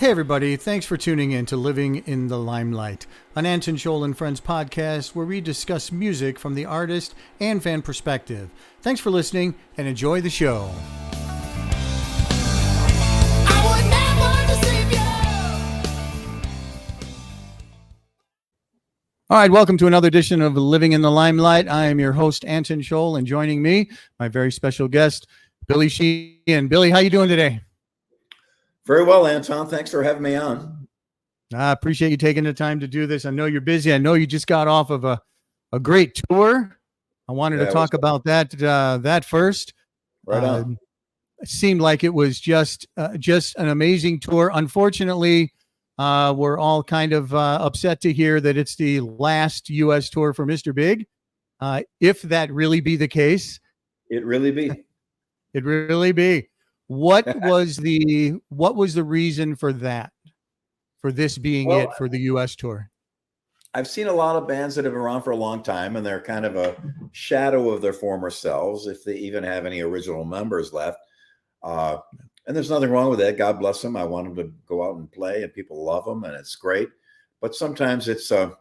Hey everybody, thanks for tuning in to Living in the Limelight, an Anton Scholl and Friends podcast where we discuss music from the artist and fan perspective. Thanks for listening and enjoy the show. All right, welcome to another edition of Living in the Limelight. I am your host, Anton Scholl, and joining me, my very special guest, Billy Sheehan. Billy, how you doing today? Very well, Anton. Thanks for having me on. I appreciate you taking the time to do this. I know you're busy. I know you just got off of a great tour. I wanted to talk about that first. Right on. It seemed like it was just an amazing tour. Unfortunately, we're all kind of upset to hear that it's the last U.S. tour for Mr.Big. If that really be the case. It really be. It really be. What was the reason for that? For this being it for the U.S. tour? I've seen a lot of bands that have been around for a long time, and they're kind of a shadow of their former selves, if they even have any original members left. And there's nothing wrong with that. God bless them. I want them to go out and play, and people love them, and it's great. But sometimes it's a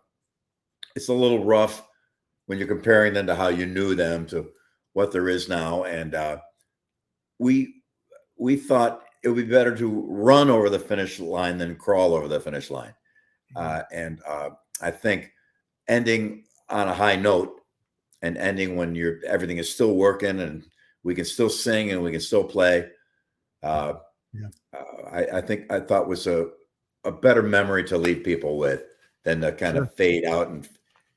little rough when you're comparing them to how you knew them to what there is now. And we thought it would be better to run over the finish line than crawl over the finish line. And I think ending on a high note and ending when everything is still working and we can still sing and we can still play. I thought was a better memory to leave people with than to kind of fade out. And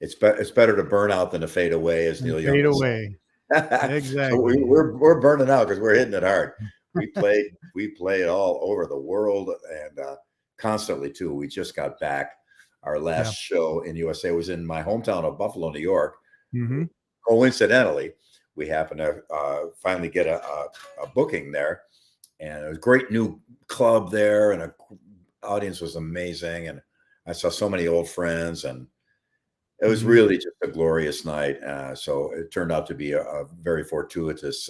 it's better to burn out than to fade away, as Neil Young fade away. Exactly. So we're burning out because we're hitting it hard. We played all over the world and constantly too. We just got back. Our last show in USA was in my hometown of Buffalo, New York. Mm-hmm. Coincidentally, we happened to finally get a booking there, and it was a great new club there, and the audience was amazing. And I saw so many old friends, and it was really just a glorious night. So it turned out to be a very fortuitous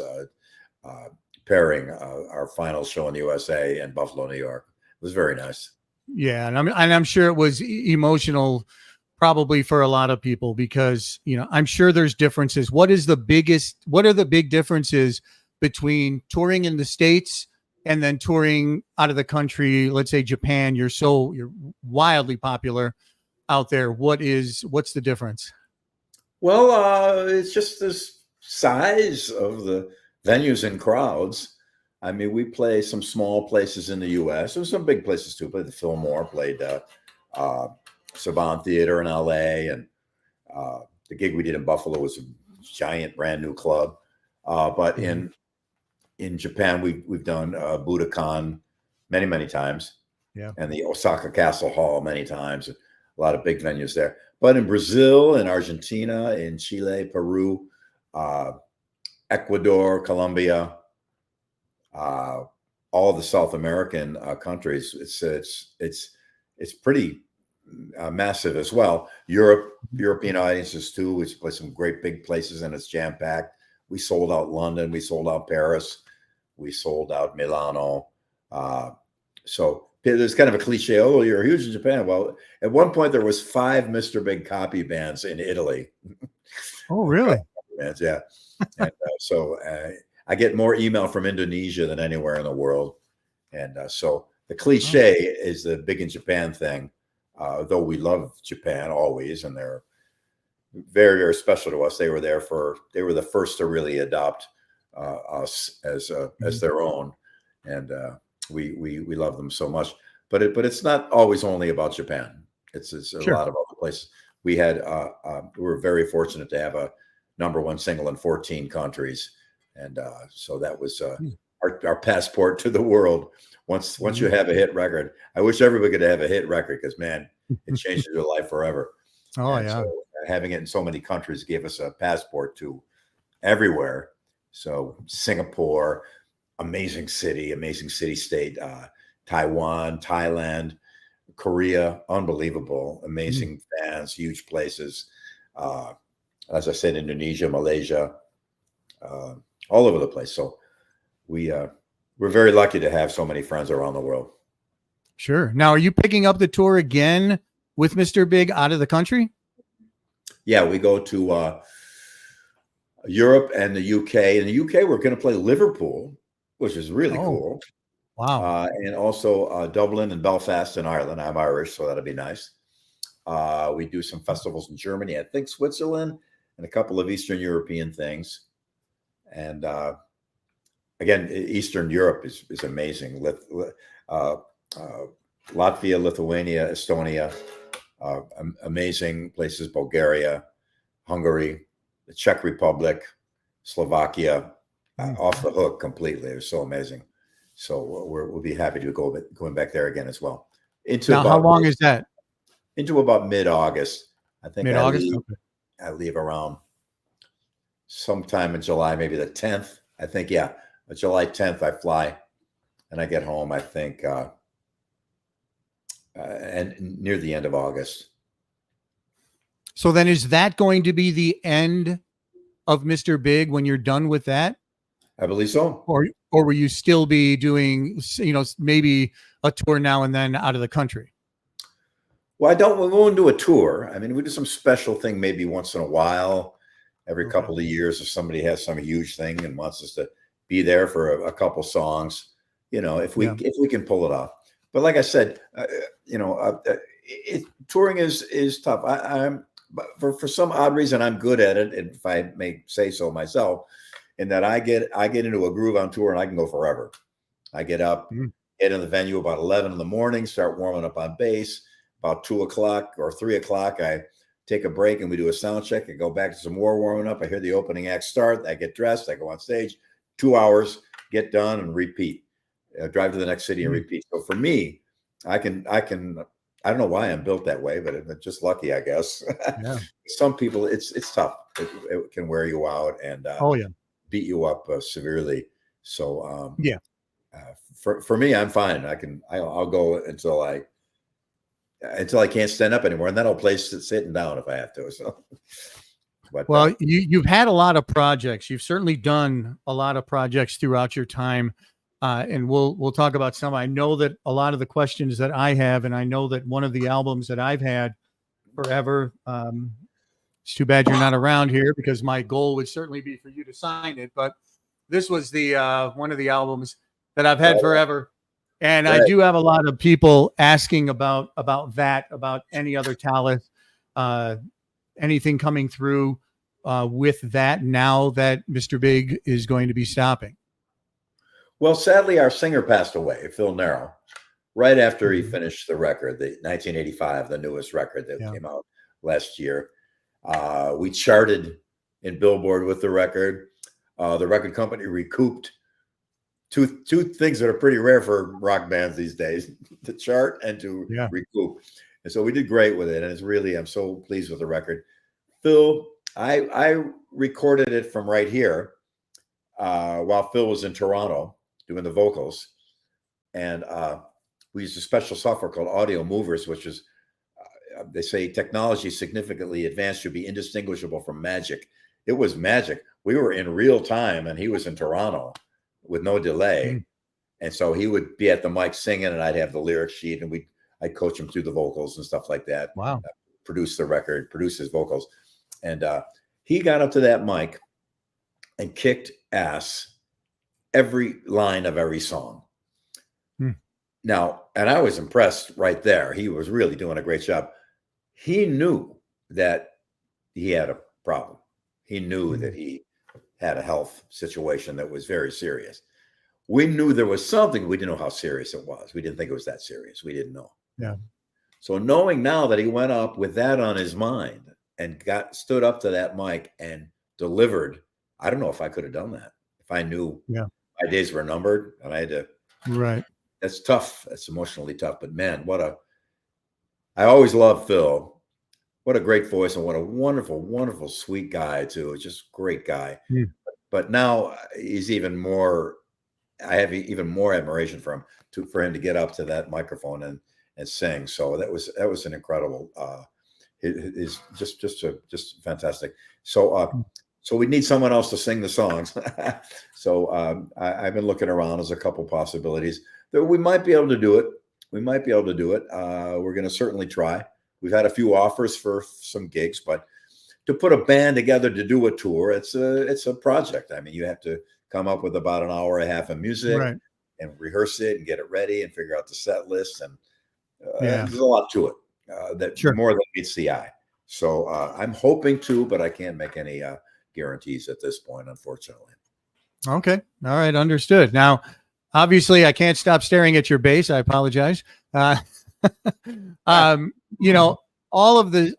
pairing, our final show in the USA in Buffalo, New York. It was very nice. Yeah, and I'm sure it was emotional, probably for a lot of people, because I'm sure there's differences. What are the big differences between touring in the States and then touring out of the country? Let's say Japan. You're wildly popular out there. What's the difference? Well, it's just the size of the venues and crowds. I mean, we play some small places in the U.S. There's some big places too. Played the Fillmore, played Savant Theater in L.A., and the gig we did in Buffalo was a giant, brand new club. But in Japan, we've done Budokan many times, and the Osaka Castle Hall many times. A lot of big venues there. But in Brazil, in Argentina, in Chile, Peru, Ecuador, Colombia, all the South American countries, it's pretty massive as well. European audiences too. We play some great big places, and it's jam packed. We sold out London, we sold out Paris, we sold out Milano. So there's kind of a cliche. Oh, you're huge in Japan. Well, at one point there was 5 Mr. Big copy bands in Italy. Oh, really? Bands, yeah. And so I get more email from Indonesia than anywhere in the world. And so the cliche is the Big in Japan thing, though we love Japan always, and they're very, very special to us. They were the first to really adopt us as their own. And we love them so much. But it's not always only about Japan. It's a lot of other places. We were very fortunate to have a #1 single in 14 countries. And so that was our passport to the world. Once you have a hit record, I wish everybody could have a hit record, because man, it changes your life forever. So having it in so many countries gave us a passport to everywhere. So Singapore, amazing city state, Taiwan, Thailand, Korea, unbelievable, amazing fans, huge places. As I said, Indonesia, Malaysia, all over the place. So we're very lucky to have so many friends around the world. Sure. Now, are you picking up the tour again with Mr. Big out of the country? Yeah, we go to Europe and the UK. In the UK, we're going to play Liverpool, which is really Oh, cool. wow. And also Dublin and Belfast in Ireland. I'm Irish, so that'll be nice. We do some festivals in Germany, I think Switzerland, and a couple of Eastern European things. And again, Eastern Europe is amazing. Latvia, Lithuania, Estonia, amazing places. Bulgaria, Hungary, the Czech Republic, Slovakia, off the hook completely. It was so amazing. So we'll be happy to going back there again as well. Now, how long is that? Into about mid-August. I think Mid-August. I leave around sometime in July, maybe the 10th. I think, yeah, July 10th I fly, and I get home, I think, and near the end of August. So then is that going to be the end of Mr. Big when you're done with that? I believe so. Or will you still be doing, maybe a tour now and then out of the country? Well, we won't do a tour. I mean, we do some special thing maybe once in a while, every couple of years, if somebody has some huge thing and wants us to be there for a couple songs, if we can pull it off. But like I said, touring is tough. I'm for some odd reason I'm good at it, if I may say so myself, in that I get into a groove on tour and I can go forever. I get up, get in the venue about 11 in the morning, start warming up on bass. About 2 o'clock or 3 o'clock, I take a break and we do a sound check. I go back to some more warming up. I hear the opening act start. I get dressed. I go on stage. 2 hours, get done, and repeat. Drive to the next city and repeat. So for me, I don't know why I'm built that way, but I'm just lucky, I guess. Yeah. Some people, it's tough. It can wear you out and beat you up severely. So for me, I'm fine. I'll go until I can't stand up anymore, and then I'll play sitting down if I have to. So, but you've had a lot of projects. You've certainly done a lot of projects throughout your time, and we'll talk about some. I know that a lot of the questions that I have, and I know that one of the albums that I've had forever. It's too bad you're not around here because my goal would certainly be for you to sign it. But this was the one of the albums that I've had forever. And I do have a lot of people asking about any other talent, anything coming through with that now that Mr. Big is going to be stopping. Well, sadly, our singer passed away, Phil Narrow, right after he finished the record, the 1985, the newest record that came out last year. We charted in Billboard with the record. The record company recouped two things that are pretty rare for rock bands these days: to chart and to recoup. And so we did great with it, and I'm so pleased with the record. Phil, I recorded it from right here while Phil was in Toronto doing the vocals, and we used a special software called Audio Movers, which is they say technology significantly advanced should be indistinguishable from magic. It was magic. We were in real time, and he was in Toronto with no delay. And so he would be at the mic singing, and I'd have the lyric sheet, and I'd coach him through the vocals and stuff like that. Wow. Produce the record, produce his vocals. And he got up to that mic and kicked ass every line of every song. Now, and I was impressed right there. He was really doing a great job. He knew that he had a problem. He knew that he had a health situation that was very serious. We knew there was something. We didn't know how serious it was. We didn't think it was that serious. We didn't know. Yeah. So knowing now that he went up with that on his mind and stood up to that mic and delivered, I don't know if I could have done that. If I knew my days were numbered and I had to. Right. That's tough. That's emotionally tough. But man, I always loved Phil. What a great voice, and what a wonderful, wonderful, sweet guy too. Just a great guy. But now he's even more. I have even more admiration for him for him to get up to that microphone and sing. So that was an incredible. Is just fantastic. So we need someone else to sing the songs. So I've been looking around. There's a couple possibilities that we might be able to do it. we might be able to do it. We're going to certainly try. We've had a few offers for some gigs, but to put a band together to do a tour, it's a project. I mean, you have to come up with about an hour and a half of music Right. and rehearse it and get it ready and figure out the set list. And Yeah. there's a lot to it that Sure. more than meets the eye. So I'm hoping to, but I can't make any guarantees at this point, unfortunately. Okay. All right. Understood. Now, obviously, I can't stop staring at your bass. I apologize. You know, all of the,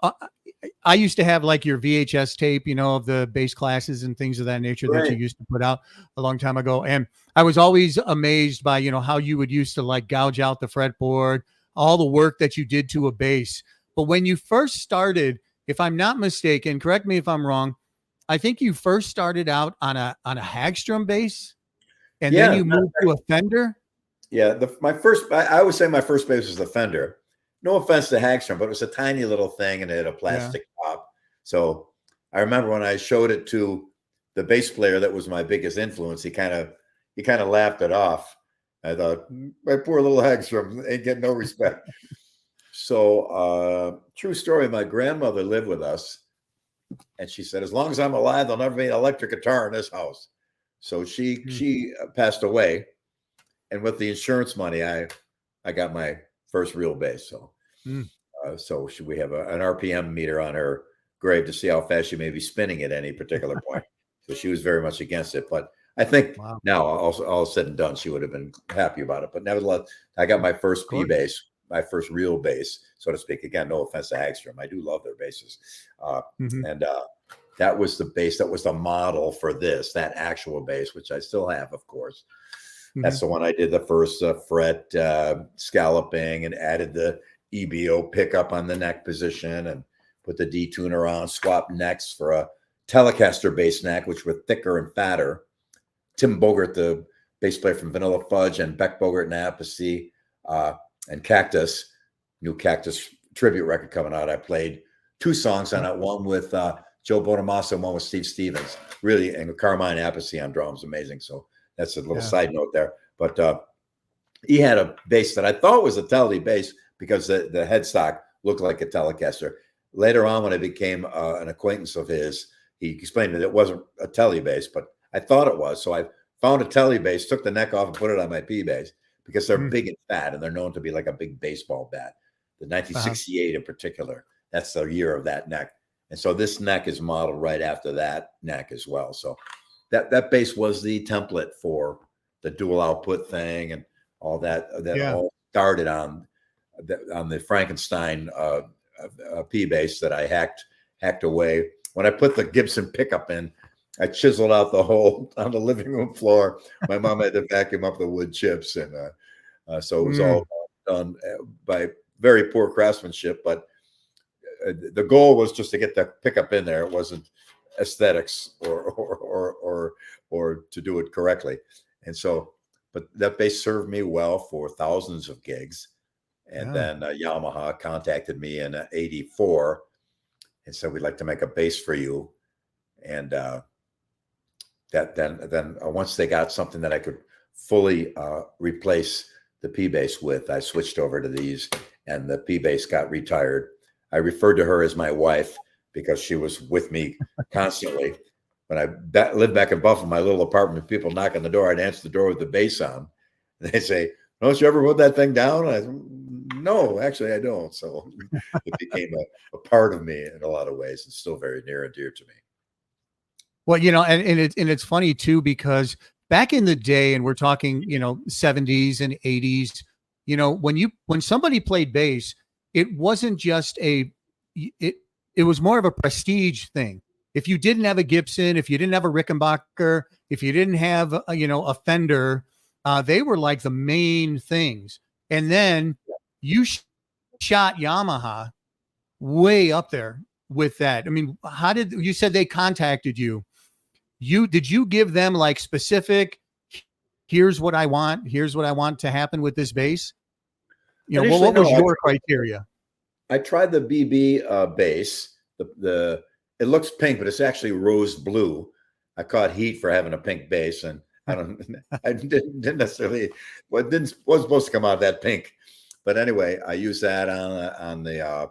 I used to have like your VHS tape, you know, of the bass classes and things of that nature that you Right. used to put out a long time ago. And I was always amazed by, you know, how you would used to like gouge out the fretboard, all the work that you did to a bass. But when you first started, if I'm not mistaken, correct me if I'm wrong, I think you first started out on a Hagstrom bass and then Yeah. you moved to a Fender. Yeah. I would say my first bass was the Fender. No offense to Hagstrom, but it was a tiny little thing and it had a Yeah. plastic top. So I remember when I showed it to the bass player that was my biggest influence, he kind of laughed it off. I thought, my poor little Hagstrom ain't getting no respect. So true story, my grandmother lived with us and she said, as long as I'm alive, there'll never be an electric guitar in this house. So she passed away. And with the insurance money, I got my first real bass. So we have an RPM meter on her grave to see how fast she may be spinning at any particular point. So she was very much against it. But I think now, all said and done, she would have been happy about it. But nevertheless, I got my first P bass, my first real bass, so to speak. Again, no offense to Hagstrom. I do love their basses. And that was the bass that was the model for that actual bass, which I still have, of course. That's the one I did the first fret scalloping and added the EBO pickup on the neck position and put the D-tuner on, swapped necks for a Telecaster bass neck, which were thicker and fatter. Tim Bogert, the bass player from Vanilla Fudge, and Beck Bogert and Appice, and Cactus, new Cactus tribute record coming out. I played 2 songs on it, one with Joe Bonamassa and one with Steve Stevens. Really, and Carmine Appice on drums, amazing. So that's a little side note there. But he had a bass that I thought was a Tele bass because the headstock looked like a Telecaster. Later on, when I became an acquaintance of his, he explained that it wasn't a Tele bass, but I thought it was. So I found a Tele bass, took the neck off and put it on my P bass because they're big and fat and they're known to be like a big baseball bat. The 1968 in particular, that's the year of that neck. And so this neck is modeled right after that neck as well. So that bass was the template for the dual output thing and all that. All started on the Frankenstein P bass that I hacked away. When I put the Gibson pickup in, I chiseled out the hole on the living room floor. My mom had to vacuum up the wood chips, and so it was all done by very poor craftsmanship. But the goal was just to get the pickup in there. It wasn't aesthetics or to do it correctly. And so, but that bass served me well for thousands of gigs. And then Yamaha contacted me in '84 and said, we'd like to make a bass for you. And then once they got something that I could fully replace the P bass with, I switched over to these, and the P bass got retired. I referred to her as my wife because she was with me constantly. When I lived back in Buffalo, my little apartment, people knock on the door, I'd answer the door with the bass on. And they'd say, don't you ever put that thing down? And I said, no, actually I don't. So it became a part of me in a lot of ways. It's still very near and dear to me. Well, you know, and it's funny too, because back in the day, and we're talking, you know, 70s and 80s, you know, when somebody played bass, it wasn't just it was more of a prestige thing. If you didn't have a Gibson, if you didn't have a Rickenbacker, if you didn't have a Fender, they were like the main things. And then you shot Yamaha way up there with that. I mean, how did you said they contacted you? Did you give them like specific, here's what I want to happen with this bass? You know, what was your criteria? I tried the BB bass. It looks pink, but it's actually rose blue. I caught heat for having a pink bass, and I didn't necessarily. Well, it wasn't supposed to come out that pink, but anyway, I used that on the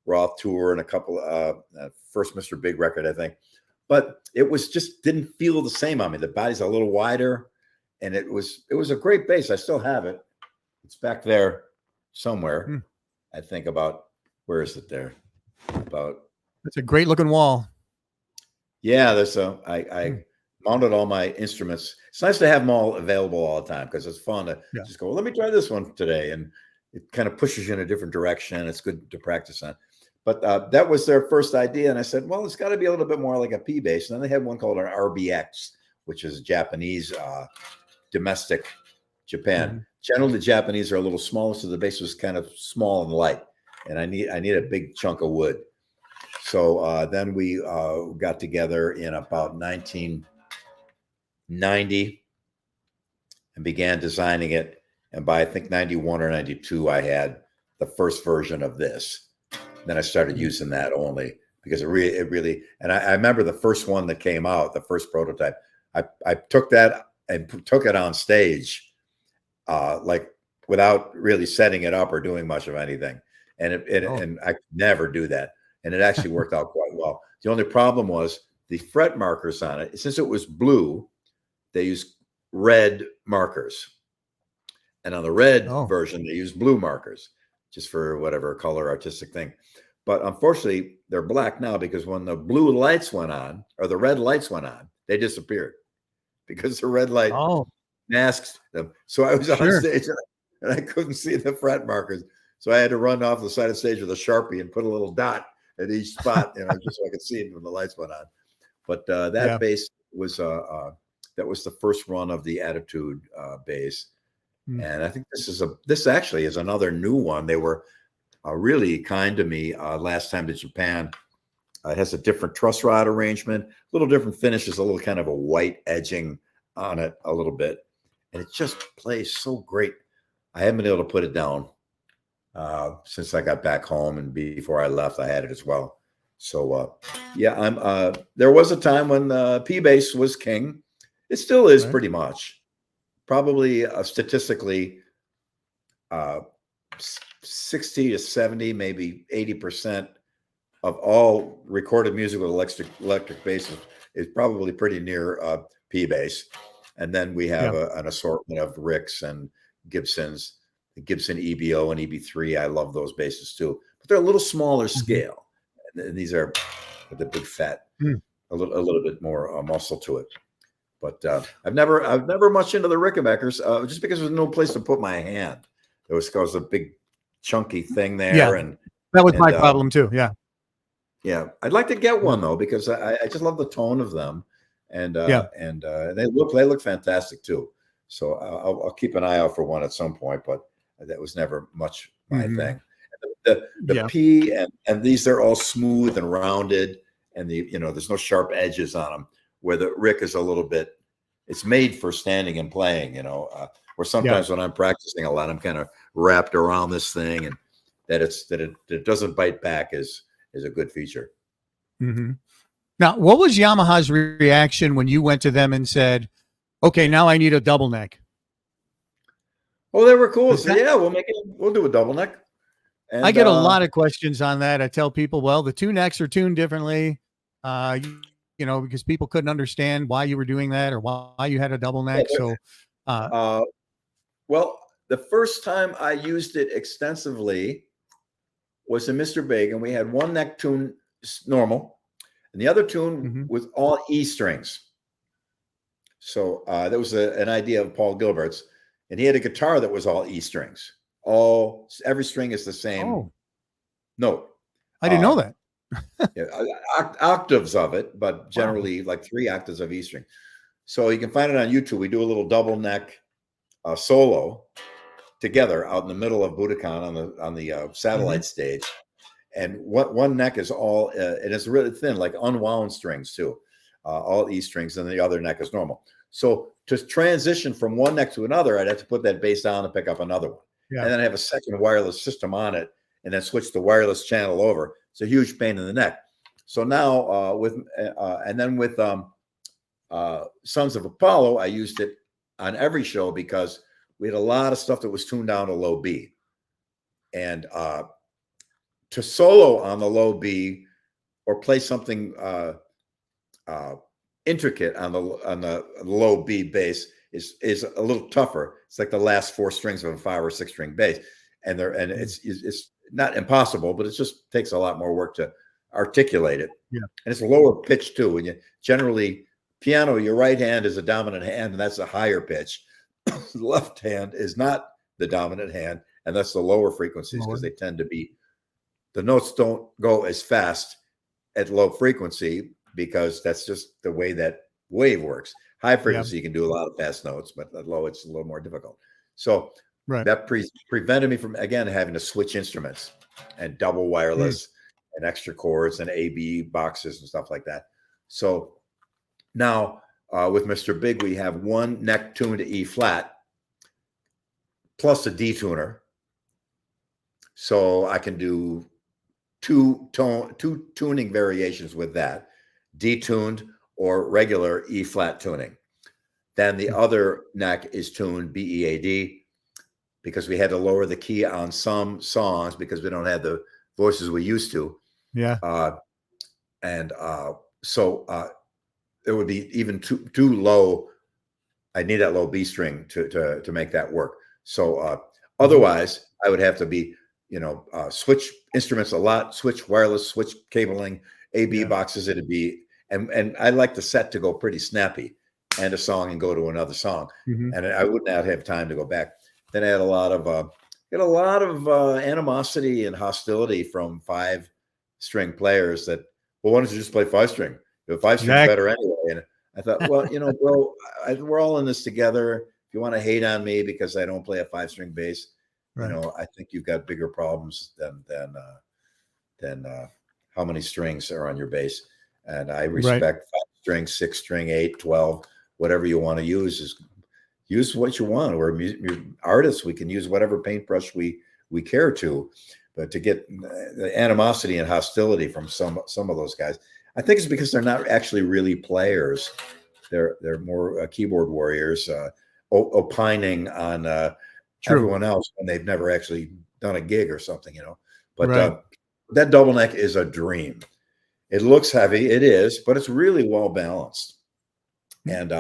Roth tour and a couple first Mr. Big record, I think. But it was just didn't feel the same on me. The body's a little wider, and it was a great bass. I still have it. It's back there somewhere. I think about, where is it there? About, it's a great looking wall. yeah, there's I mounted all my instruments. It's nice to have them all available all the time, because it's fun to just go, well, let me try this one today. And it kind of pushes you in a different direction. It's good to practice on. But that was their first idea. And I said, well, it's got to be a little bit more like a P bass. And then they had one called an RBX, which is Japanese, domestic Japan. Generally, the Japanese are a little smaller, so the bass was kind of small and light. And I need a big chunk of wood. So then we got together in about 1990 and began designing it. And by, I think, 91 or 92, I had the first version of this. Then I started using that only because it really, and I remember the first one that came out, the first prototype, I took that and took it on stage, like without really setting it up or doing much of anything. And and I could never do that. And it actually worked out quite well. The only problem was the fret markers on it. Since it was blue, they used red markers. And on the red version, they used blue markers, just for whatever color artistic thing. But unfortunately, they're black now, because when the blue lights went on, or the red lights went on, they disappeared, because the red light masks them. So I was on stage and I couldn't see the fret markers. So I had to run off the side of the stage with a Sharpie and put a little dot at each spot, just so I could see it when the lights went on. But that bass was that was the first run of the Attitude bass. And I think this actually is another new one. They were really kind to me last time to Japan. It has a different truss rod arrangement, a little different finishes, a little kind of a white edging on it a little bit. And it just plays so great. I haven't been able to put it down since I got back home, and before I left, I had it as well. So yeah, there was a time when P bass was king. It still is pretty much. Probably statistically 60 to 70, maybe 80% of all recorded music with electric bass is probably pretty near P bass. And then we have an assortment of Ricks and Gibsons, the Gibson EBO and EB3. I love those basses too, but they're a little smaller scale. And these are the big fat, a little bit more muscle to it. But I've never much into the Rickenbackers, just because there's no place to put my hand. There was a big chunky thing there, and that was my problem too. Yeah, I'd like to get one though, because I just love the tone of them, and they look fantastic too. So I'll keep an eye out for one at some point, but that was never much my thing. The P and these, they're all smooth and rounded, and there's no sharp edges on them. Where the Rick is a little bit, it's made for standing and playing, or sometimes when I'm practicing a lot, I'm kind of wrapped around this thing, and that it doesn't bite back is a good feature. Now, what was Yamaha's reaction when you went to them and said, okay, now I need a double neck? Oh, they were cool. So yeah, we'll do a double neck. And I get a lot of questions on that. I tell people, well, the two necks are tuned differently. Because people couldn't understand why you were doing that or why you had a double neck. So, well, the first time I used it extensively was in Mr. Big, and we had one neck tune normal, and the other tune was all E strings. So that was an idea of Paul Gilbert's, and he had a guitar that was all E strings. Every string is the same note. I didn't know that. Octaves of it, but generally like 3 octaves of E string. So you can find it on YouTube. We do a little double neck solo together out in the middle of Budokan on the satellite stage, and one neck is all it is really thin, like unwound strings too, all E strings, and the other neck is normal. So to transition from one neck to another, I'd have to put that bass down and pick up another one, and then I have a second wireless system on it, and then switch the wireless channel over. It's a huge pain in the neck. So now with Sons of Apollo, I used it on every show because we had a lot of stuff that was tuned down to low B. And to solo on the low B or play something intricate on the low B bass is a little tougher. It's like the last 4 strings of a 5 or 6 string bass, and it's not impossible, but it just takes a lot more work to articulate it. Yeah, and it's lower pitch too. And you generally piano, your right hand is a dominant hand, and that's a higher pitch. The left hand is not the dominant hand, and that's the lower frequencies because they tend to be, the notes don't go as fast at low frequency because that's just the way that wave works. High frequency, you can do a lot of fast notes, but at low, it's a little more difficult. So that prevented me from, again, having to switch instruments and double wireless and extra chords and A-B boxes and stuff like that. So now with Mr. Big, we have one neck tuned to E flat plus a D tuner. So I can do two tuning variations with that, detuned or regular E flat tuning. Then the other neck is tuned BEAD because we had to lower the key on some songs because we don't have the voices we used to. Yeah. So it would be even too low. I need that low B string to make that work. So otherwise I would have to be, switch instruments a lot, switch wireless, switch cabling, A-B boxes. It'd be, and I like the set to go pretty snappy, end a song and go to another song. And I would not have time to go back. Then I had a lot of animosity and hostility from 5-string players that, well, why don't you just play 5-string? 5-string's better anyway. And I thought, well, bro, we're all in this together. If you want to hate on me because I don't play a 5-string bass, I think you've got bigger problems than how many strings are on your bass. And I respect 5-string, 6-string, 8, 12, whatever you want to use use what you want. We're artists. We can use whatever paintbrush we care to, but to get the animosity and hostility from some of those guys, I think it's because they're not actually really players. They're more keyboard warriors, opining on everyone else when they've never actually done a gig or something, But that double neck is a dream. It looks heavy, it is, but it's really well balanced. And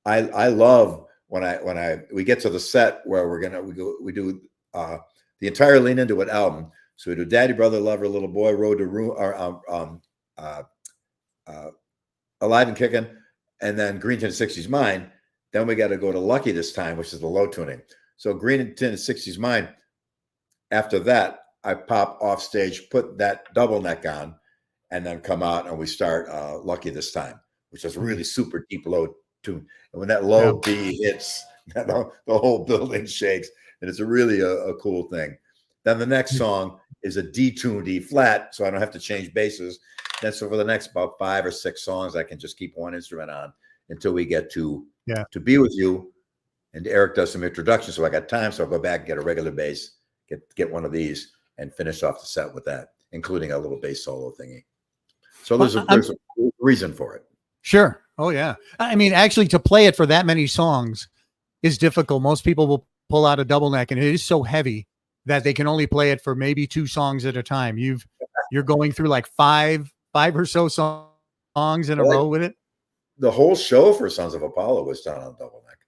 I love when we get to the set where we do the entire Lean Into It album. So we do Daddy, Brother, Lover, Little Boy, Road to Room, or Alive and Kicking, and then Green Tinted 60s Mine. Then we got to go to Lucky this time, which is the low tuning. So Green Tinted 60s Mine. After that, I pop off stage, put that double neck on, and then come out and we start Lucky this time, which is really super deep low tune. And when that low B hits, the whole building shakes, and it's really a cool thing. Then the next song is a detuned E flat, so I don't have to change basses. Then so for the next about 5 or 6 songs, I can just keep one instrument on until we get to Be With You. And Eric does some introductions, so I got time. So I'll go back and get a regular bass, get one of these, and finish off the set with that, including a little bass solo thingy. So there's a reason for it. Sure. Oh yeah. I mean, actually, to play it for that many songs is difficult. Most people will pull out a double neck, and it is so heavy that they can only play it for maybe 2 songs at a time. You're going through like five or so songs in a row with it. The whole show for Sons of Apollo was done on double neck.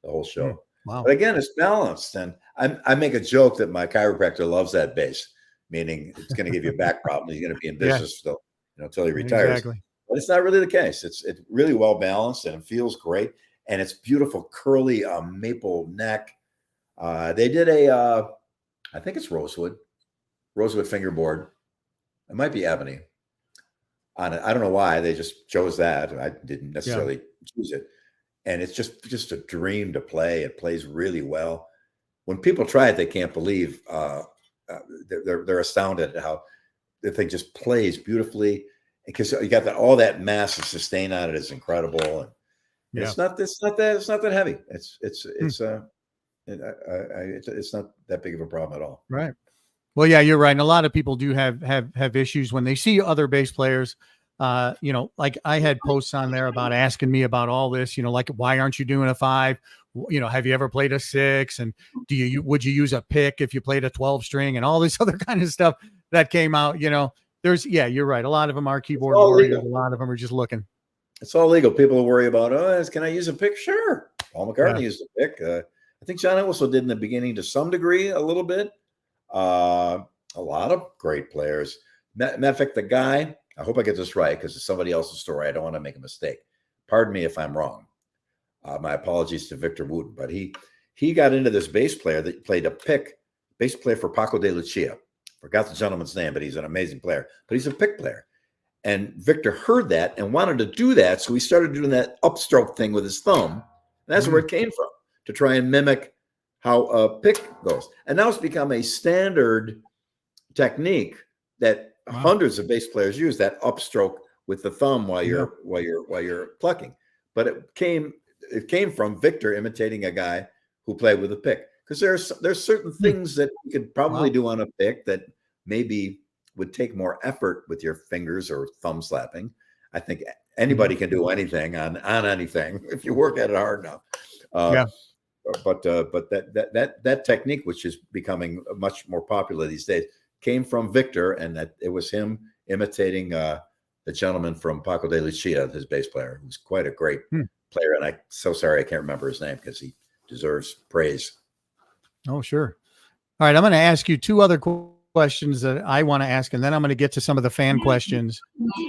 The whole show. Wow. But again, it's balanced. And I make a joke that my chiropractor loves that bass, meaning it's going to give you a back problem. He's going to be in business still, until he retires. Exactly. But it's not really the case. It's really well balanced and it feels great. And it's beautiful, curly maple neck. They did I think it's rosewood fingerboard. It might be ebony on it. I don't know why they just chose that. I didn't necessarily choose it. And it's just a dream to play. It plays really well. When people try it, they can't believe. They're astounded at how the thing just plays beautifully. Because you got all that mass and sustain on it is incredible. And it's not that heavy. It's not that big of a problem at all. Right. Well, yeah, you're right. And a lot of people do have issues when they see other bass players. Like I had posts on there about asking me about all this, like, why aren't you doing a 5? have you ever played a 6? And would you use a pick if you played a 12 string, and all this other kind of stuff that came out? You're right. A lot of them are keyboard warriors. Legal. A lot of them are just looking. It's all legal. People worry about, can I use a pick? Sure. Paul McCartney used a pick. I think John also did in the beginning to some degree, a little bit. A lot of great players. Matter of fact, the guy, I hope I get this right because it's somebody else's story. I don't want to make a mistake. Pardon me if I'm wrong. My apologies to Victor Wooten, but he got into this bass player that played a pick, bass player for Paco de Lucia. Forgot the gentleman's name, but he's an amazing player. But he's a pick player. And Victor heard that and wanted to do that. So he started doing that upstroke thing with his thumb. And that's where it came from, to try and mimic how a pick goes. And now it's become a standard technique that hundreds of bass players use, that upstroke with the thumb while you're plucking. But it came from Victor imitating a guy who played with a pick. Because there's certain things that you could probably do on a pick that maybe would take more effort with your fingers or thumb slapping. I think anybody can do anything on anything if you work at it hard enough. But that technique, which is becoming much more popular these days, came from Victor, and that it was him imitating the gentleman from Paco de Lucia, his bass player, who's quite a great player. And I'm so sorry I can't remember his name because he deserves praise. Oh, sure. All right, I'm going to ask you two other questions that I want to ask, and then I'm going to get to some of the fan questions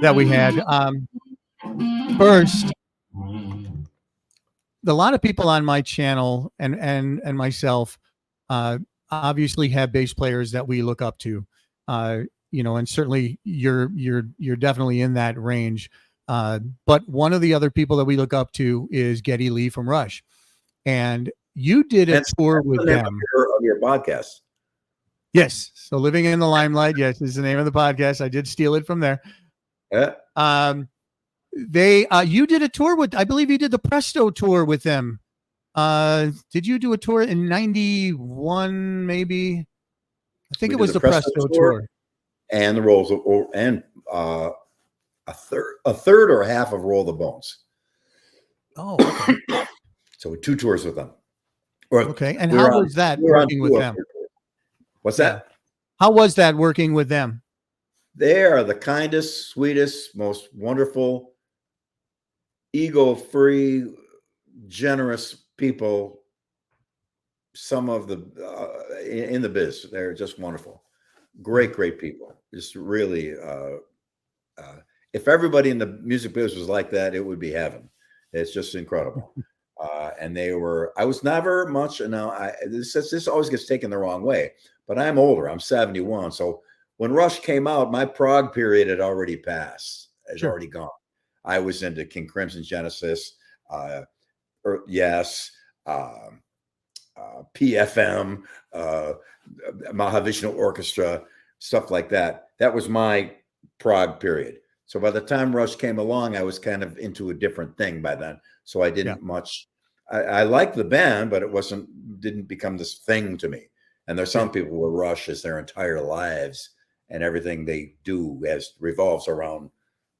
that we had. First, a lot of people on my channel and myself obviously have bass players that we look up to, and certainly you're definitely in that range. But one of the other people that we look up to is Geddy Lee from Rush, and you did a tour with them on your podcast. Yes. So Living in the Limelight, yes, is the name of the podcast. I did steal it from there. Yeah. You did a tour with, I believe you did the Presto tour with them. Did you do a tour in 91, maybe? I think it was the Presto tour. And the Rolls and a third or half of Roll the Bones. Oh, okay. So 2 tours with them. Okay. And how was that working with them? What's that? How was that working with them? They are the kindest, sweetest, most wonderful, ego-free, generous people. Some of the in the biz, they're just wonderful. Great people. Just really, if everybody in the music biz was like that, it would be heaven. It's just incredible. And I was never much, and now this always gets taken the wrong way, but I'm older. I'm 71. So when Rush came out, my prog period had already passed. It's already gone. I was into King Crimson, Genesis, PFM, Mahavishnu Orchestra, stuff like that. That was my prog period. So by the time Rush came along, I was kind of into a different thing by then. So I didn't much. I liked the band, but didn't become this thing to me. And there's some people who Rush as their entire lives, and everything they do revolves around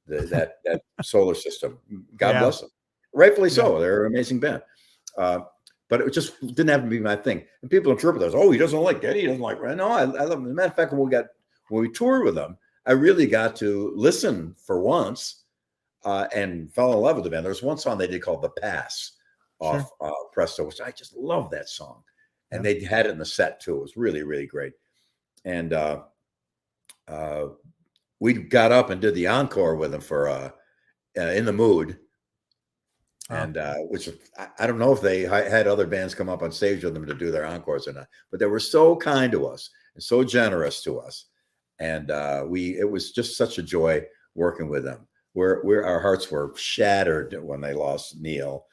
that solar system. God bless them. Rightfully so. They're an amazing band. But it just didn't have to be my thing. And people interpret those. Oh, he doesn't like Geddy. He doesn't like. No, I love them. As a matter of fact, when we toured with them, I really got to listen for once and fell in love with the band. There was one song they did called "The Pass" off Presto, which I just love that song. And they had it in the set too. It was really, really great. And we got up and did the encore with them for "In the Mood." And which I don't know if they had other bands come up on stage with them to do their encores or not, but they were so kind to us and so generous to us. And it was just such a joy working with them. Our hearts were shattered when they lost Neil.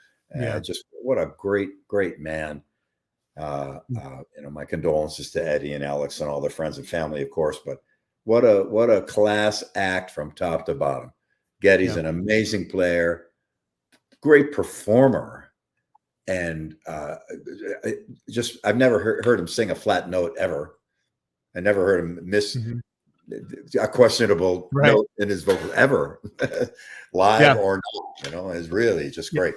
Just what a great man. My condolences to Eddie and Alex and all their friends and family, of course, but what a class act from top to bottom. Geddy's an amazing player, great performer, and I've never heard him sing a flat note ever. I never heard him miss a questionable note in his vocal ever, live or not. It's really just great.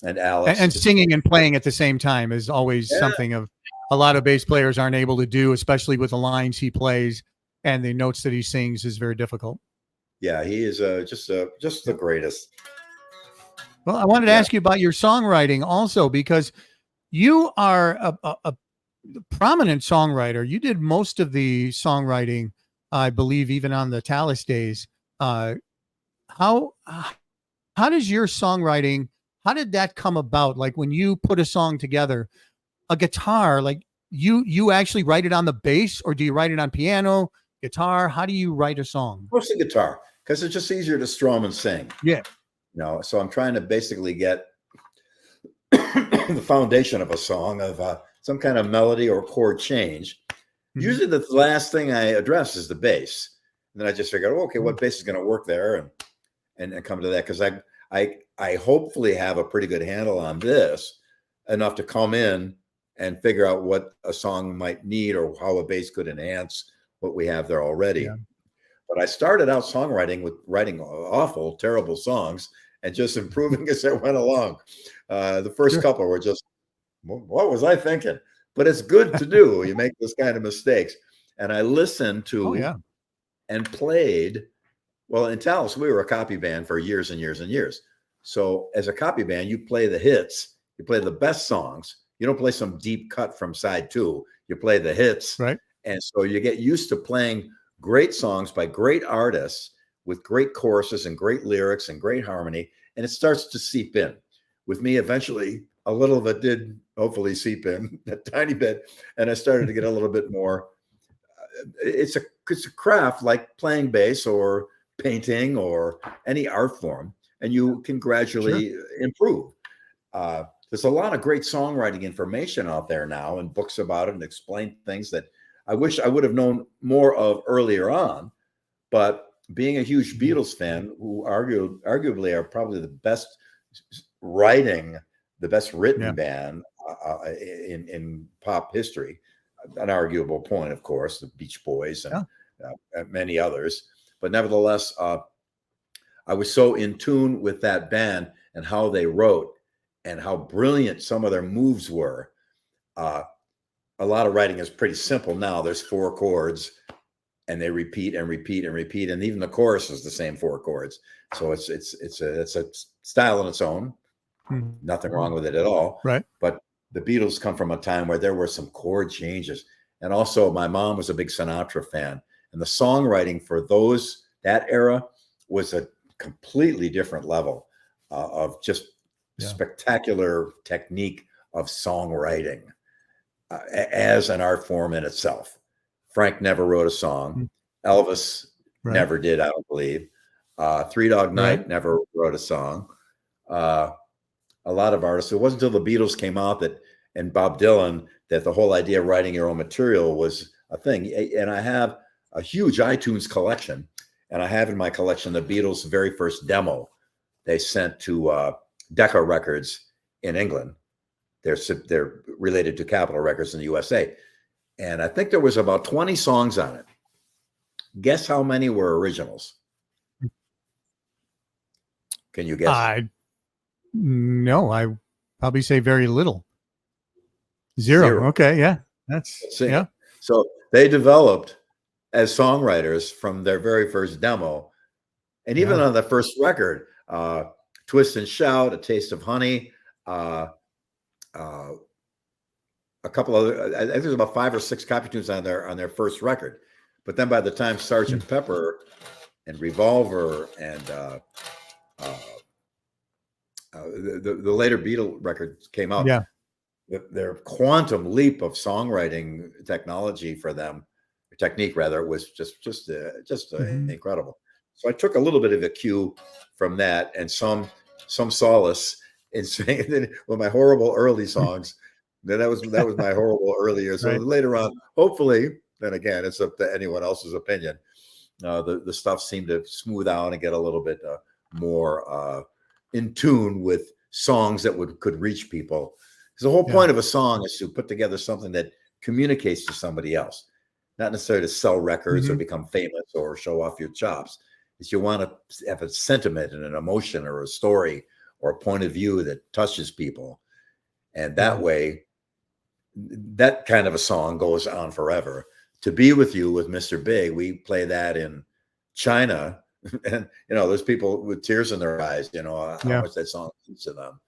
and Alex. And singing and playing at the same time is always Yeah, something of a lot of bass players aren't able to do, especially with the lines he plays and the notes that he sings is very difficult. yeah, he is just the greatest. Well, I wanted to Yeah. ask you about your songwriting also, because you are a prominent songwriter. You did most of the songwriting, I believe, even on the Talus days. Uh, how how does your songwriting? How did that come about? Like when you put a song together, a guitar, like you actually write it on the bass, or do you write it on piano, guitar? How do you write a song? Mostly guitar, because it's just easier to strum and sing. Yeah. So I'm trying to basically get the foundation of a song of some kind of melody or chord change. Mhm. Usually the last thing I address is the bass. And then I just figured, okay, what bass is going to work there, and come to that, because I hopefully have a pretty good handle on this, enough to come in and figure out what a song might need or how a bass could enhance what we have there already. Yeah. But I started out songwriting with writing awful, terrible songs and just improving as I went along. The first Sure. couple were just, what was I thinking? But it's good to do. You make those kind of mistakes. And I listened to Oh yeah. and played. Well, in Talus, we were a copy band for years and years and years. So as a copy band, you play the hits, you play the best songs. You don't play some deep cut from side two. You play the hits. Right. And so you get used to playing great songs by great artists with great choruses and great lyrics and great harmony. And it starts to seep in. With me, eventually, a little of it did hopefully seep in a tiny bit. And I started to get a little bit more. It's a craft like playing bass or painting or any art form, and you can gradually improve. There's a lot of great songwriting information out there now and books about it and explain things that I wish I would have known more of earlier on. But being a huge Beatles fan, who arguably are probably the best written band in pop history, an arguable point, of course, the Beach Boys and many others. But nevertheless, I was so in tune with that band and how they wrote and how brilliant some of their moves were. A lot of writing is pretty simple now. There's 4 chords, and they repeat and repeat and repeat, and even the chorus is the same 4 chords. So it's a style in its own. Nothing wrong with it at all. Right. But the Beatles come from a time where there were some chord changes, and also my mom was a big Sinatra fan, and the songwriting for that era was a completely different level of just spectacular technique of songwriting as an art form in itself. Frank never wrote a song. Elvis never did, I don't believe. Three Dog Night never wrote a song. A lot of artists. It wasn't until the Beatles came out and Bob Dylan, that the whole idea of writing your own material was a thing. And I have a huge iTunes collection, and I have in my collection the Beatles' very first demo they sent to Decca Records in England. They're related to Capitol Records in the USA. And I think there was about 20 songs on it. Guess how many were originals? Can you guess? No, I probably say very little. Zero. Okay, yeah. That's yeah. So they developed as songwriters from their very first demo. And even on the first record, Twist and Shout, A Taste of Honey, a couple other, I think there's about 5 or 6 copy tunes on their first record. But then by the time Sgt. Pepper and Revolver and the later Beatle records came out, their quantum leap of songwriting technology for them, technique rather, was just incredible. So I took a little bit of a cue from that and some solace in saying, well, my horrible early songs. That was my horrible early years. So later on, hopefully, then again, it's up to anyone else's opinion. The stuff seemed to smooth out and get a little bit more in tune with songs that could reach people. Because the whole point of a song is to put together something that communicates to somebody else, not necessarily to sell records or become famous or show off your chops. Is you want to have a sentiment and an emotion or a story or a point of view that touches people. And that way, that kind of a song goes on forever. To Be With You with Mr. Big, we play that in China. And, there's people with tears in their eyes, how much that song means to them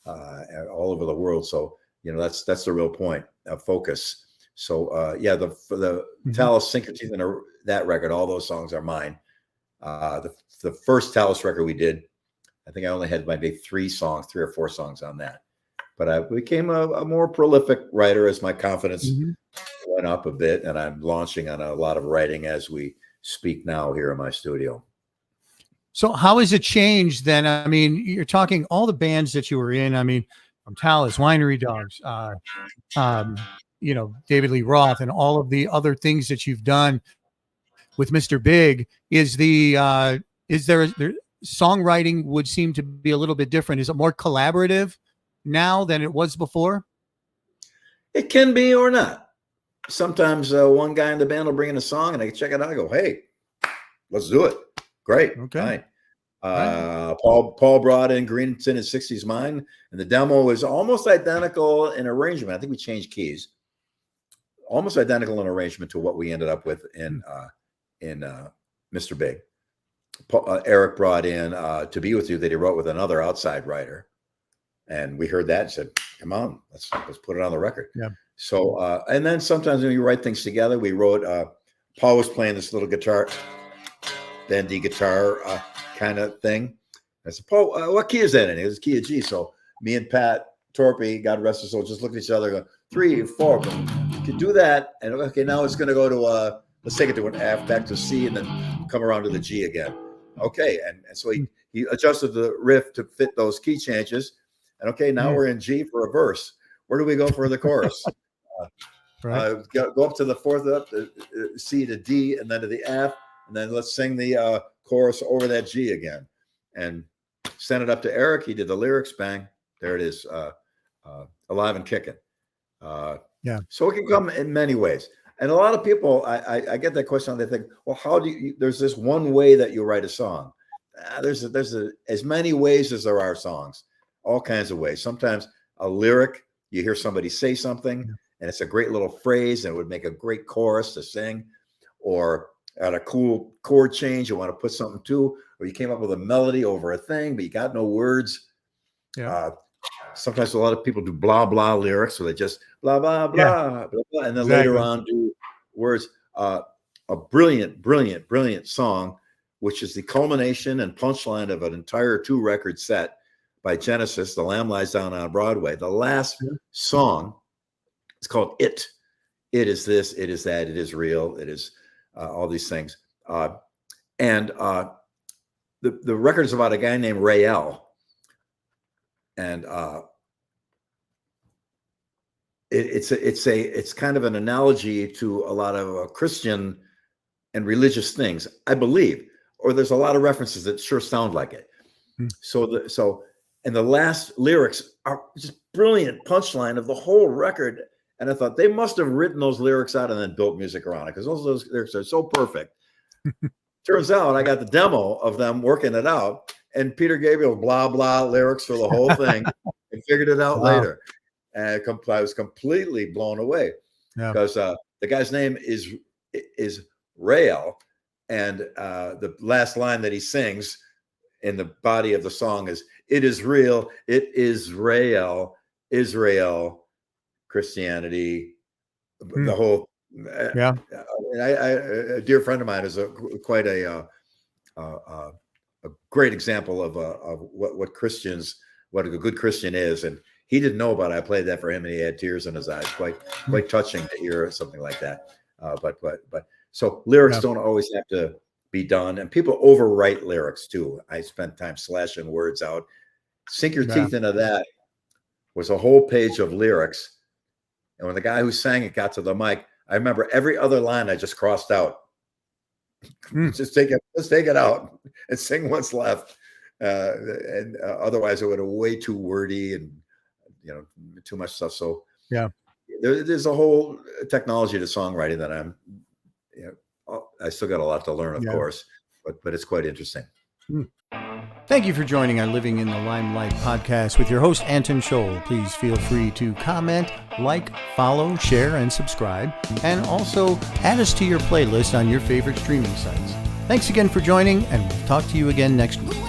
all over the world. So, that's the real point of focus. So, the Talus Sink Your Teeth in that record, all those songs are mine. The first Talus record we did, I think I only had maybe 3 or 4 songs on that. But I became a more prolific writer as my confidence went up a bit, and I'm launching on a lot of writing as we speak now here in my studio. So how has it changed then? I mean, you're talking all the bands that you were in. I mean, from Talus, Winery Dogs, David Lee Roth, and all of the other things that you've done with Mr. Big. Is there songwriting would seem to be a little bit different? Is it more collaborative now than it was before? It can be or not. Sometimes one guy in the band will bring in a song and I check it out. I go, hey, let's do it. Great. Okay. Right. Paul brought in Greenton and 60s Mine, and the demo was almost identical in arrangement. I think we changed keys. Almost identical in arrangement to what we ended up with in Mr. Big. Eric brought in To Be With You that he wrote with another outside writer. And we heard that and said, come on, let's put it on the record. Yeah. So, and then sometimes when you write things together, we wrote, Paul was playing this little guitar, bendy guitar kind of thing. I said, Paul, what key is that in? It was key of G. So me and Pat Torpy, God rest his soul, just looked at each other, go 3, 4, you can do that. And okay, now it's going to go to, let's take it to an F, back to C, and then come around to the G again. Okay. And so he adjusted the riff to fit those key changes. And okay, now we're in G for a verse. Where do we go for the chorus? Go up to the 4th, up to C to D, and then to the F, and then let's sing the chorus over that G again. And send it up to Eric. He did the lyrics. Bang, there it is. Alive and kicking. So it can come in many ways. And a lot of people, I get that question. They think, well, how do you? There's this one way that you write a song. There's as many ways as there are songs. All kinds of ways. Sometimes a lyric, you hear somebody say something and it's a great little phrase and it would make a great chorus to sing, or at a cool chord change, you want to put something to, or you came up with a melody over a thing, but you got no words. Sometimes a lot of people do blah, blah lyrics. So they just blah, blah, blah, blah, blah, and then later on do words. A brilliant, brilliant, brilliant song, which is the culmination and punchline of an entire 2-record set by Genesis, The Lamb Lies Down on Broadway. The last song, it's called It. It is this, it is that, it is real, it is all these things. And the record is about a guy named Rael. And it's kind of an analogy to a lot of Christian and religious things, I believe. Or there's a lot of references that sure sound like it. And the last lyrics are just brilliant punchline of the whole record. And I thought they must have written those lyrics out and then built music around it, because those lyrics are so perfect. Turns out I got the demo of them working it out, and Peter Gabriel blah, blah lyrics for the whole thing and figured it out later. And I was completely blown away because the guy's name is Rael. And the last line that he sings in the body of the song is, it is real, it is Rael, Israel, Christianity, the whole. A dear friend of mine is quite a great example of what a good Christian is, and he didn't know about it. I played that for him, and he had tears in his eyes. Quite touching to hear something like that. But so lyrics don't always have to be done, and people overwrite lyrics too. I spent time slashing words out. Sink your teeth into that was a whole page of lyrics. And when the guy who sang it got to the mic, I remember every other line I just crossed out. Let's take it out and sing what's left. And otherwise it would have way too wordy and too much stuff. So there's a whole technology to songwriting that I still got a lot to learn, of course, but it's quite interesting. Thank you for joining our Living in the Limelight podcast with your host, Anton Scholl. Please feel free to comment, like, follow, share, and subscribe. And also add us to your playlist on your favorite streaming sites. Thanks again for joining, and we'll talk to you again next week.